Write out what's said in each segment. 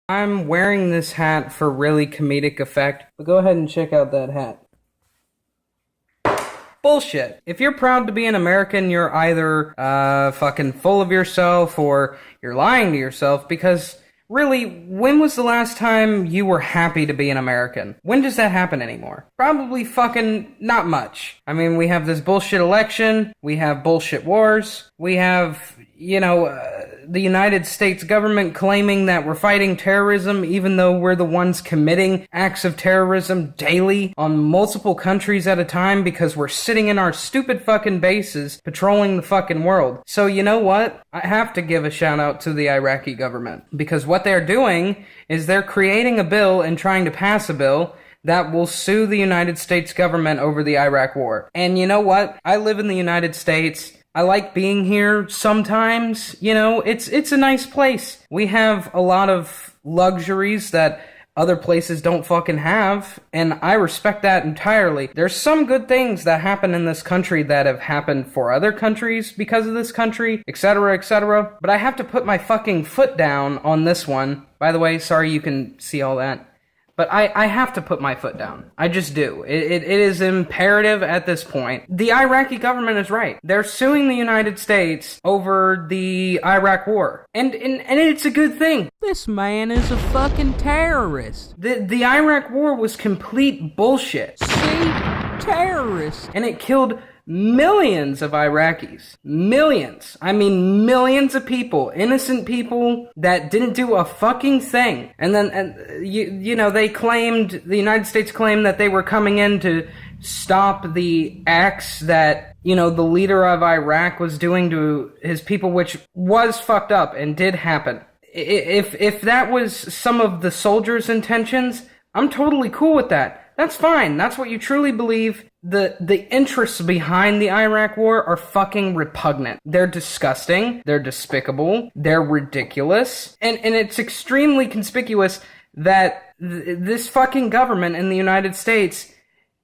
I'm wearing this hat for really comedic effect, but go ahead and check out that hat. Bullshit. If you're proud to be an American, you're either fucking full of yourself or you're lying to yourself because really, when was the last time you were happy to be an American? When does that happen anymore? Probably fucking not much. I mean, we have this bullshit election, we have bullshit wars, we have, the United States government claiming that we're fighting terrorism even though we're the ones committing acts of terrorism daily on multiple countries at a time because we're sitting in our stupid fucking bases patrolling the fucking world. So you know what? I have to give a shout out to the Iraqi government because what they're doing is they're creating a bill and trying to pass a bill that will sue the United States government over the Iraq war. And you know what? I live in the United States. I like being here sometimes, it's a nice place. We have a lot of luxuries that other places don't fucking have, and I respect that entirely. There's some good things that happen in this country that have happened for other countries because of this country, etc., but I have to put my fucking foot down on this one. By the way, sorry you can see all that. But I have to put my foot down. I just do. It is imperative at this point. The Iraqi government is right. They're suing the United States over the Iraq war. And it's a good thing. This man is a fucking terrorist. The Iraq war was complete bullshit. See? Terrorist. And it killed millions of Iraqis. Millions. I mean, millions of people. Innocent people that didn't do a fucking thing. And then, the United States claimed that they were coming in to stop the acts that, the leader of Iraq was doing to his people, which was fucked up and did happen. If that was some of the soldiers' intentions, I'm totally cool with that. That's fine. That's what you truly believe. The interests behind the Iraq war are fucking repugnant. They're disgusting. They're despicable. They're ridiculous. And it's extremely conspicuous that this fucking government in the United States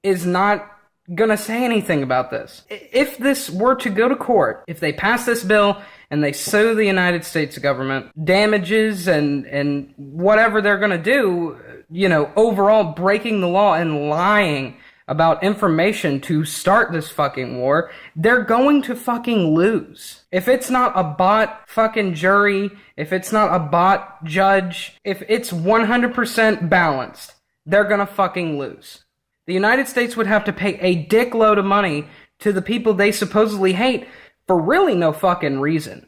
is not gonna say anything about this. If this were to go to court, if they pass this bill and they sue the United States government, damages and whatever they're gonna do, overall breaking the law and lying about information to start this fucking war, they're going to fucking lose. If it's not a bot fucking jury, if it's not a bot judge, if it's 100% balanced, they're gonna fucking lose. The United States would have to pay a dickload of money to the people they supposedly hate for really no fucking reason.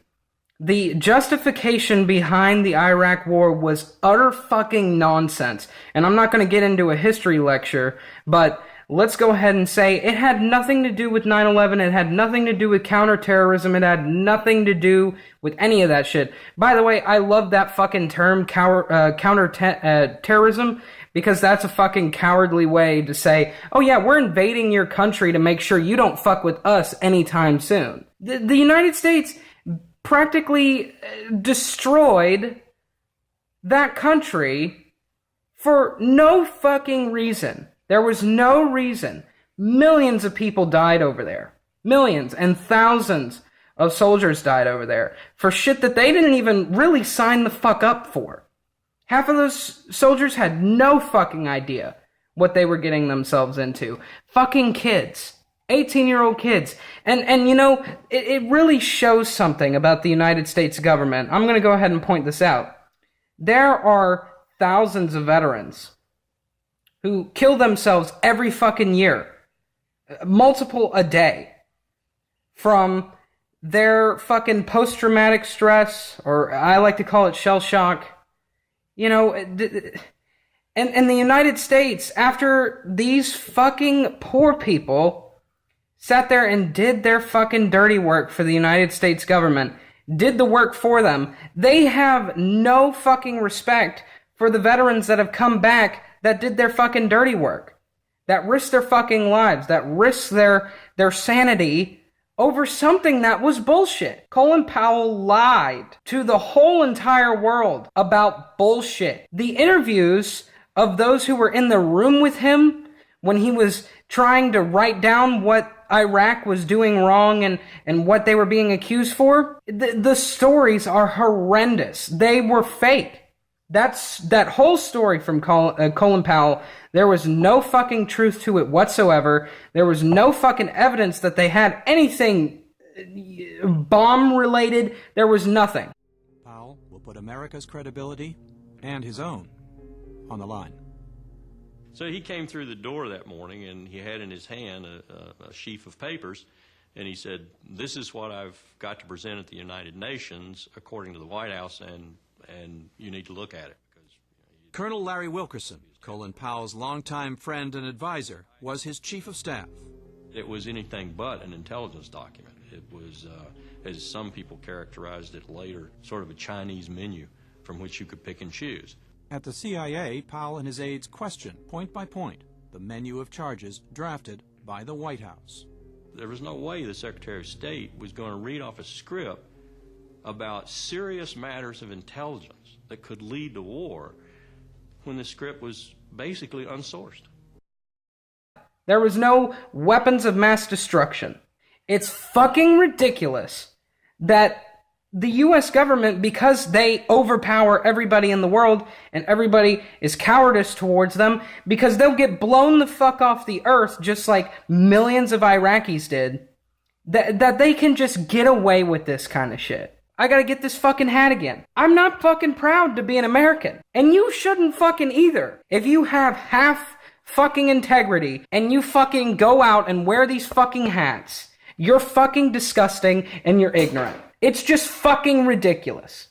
The justification behind the Iraq war was utter fucking nonsense. And I'm not going to get into a history lecture, but let's go ahead and say it had nothing to do with 9/11, it had nothing to do with counterterrorism, it had nothing to do with any of that shit. By the way, I love that fucking term, counterterrorism, because that's a fucking cowardly way to say, oh yeah, we're invading your country to make sure you don't fuck with us anytime soon. The United States practically destroyed that country for no fucking reason. There was no reason. Millions of people died over there. Millions and thousands of soldiers died over there for shit that they didn't even really sign the fuck up for. Half of those soldiers had no fucking idea what they were getting themselves into. Fucking kids. 18-year-old kids. And it really shows something about the United States government. I'm going to go ahead and point this out. There are thousands of veterans who kill themselves every fucking year. Multiple a day. From their fucking post-traumatic stress, or I like to call it shell shock. And the United States, after these fucking poor people sat there and did their fucking dirty work for the United States government, did the work for them, they have no fucking respect for the veterans that have come back that did their fucking dirty work, that risked their fucking lives, that risked their sanity over something that was bullshit. Colin Powell lied to the whole entire world about bullshit. The interviews of those who were in the room with him when he was trying to write down what Iraq was doing wrong and what they were being accused for, the stories are horrendous. They were fake. That whole story from Colin Powell. There was no fucking truth to it whatsoever. There was no fucking evidence that they had anything bomb related. There was nothing. Powell will put America's credibility and his own on the line. So he came through the door that morning and he had in his hand a sheaf of papers, and he said, "This is what I've got to present at the United Nations according to the White House, and you need to look at it." Colonel Larry Wilkerson, Colin Powell's longtime friend and advisor, was his chief of staff. It was anything but an intelligence document. It was, as some people characterized it later, sort of a Chinese menu from which you could pick and choose. At the CIA, Powell and his aides questioned, point by point, the menu of charges drafted by the White House. There was no way the Secretary of State was going to read off a script about serious matters of intelligence that could lead to war when the script was basically unsourced. There was no weapons of mass destruction. It's fucking ridiculous that the US government, because they overpower everybody in the world and everybody is cowardice towards them, because they'll get blown the fuck off the earth just like millions of Iraqis did, that they can just get away with this kind of shit. I gotta get this fucking hat again. I'm not fucking proud to be an American. And you shouldn't fucking either. If you have half fucking integrity and you fucking go out and wear these fucking hats, you're fucking disgusting and you're ignorant. It's just fucking ridiculous.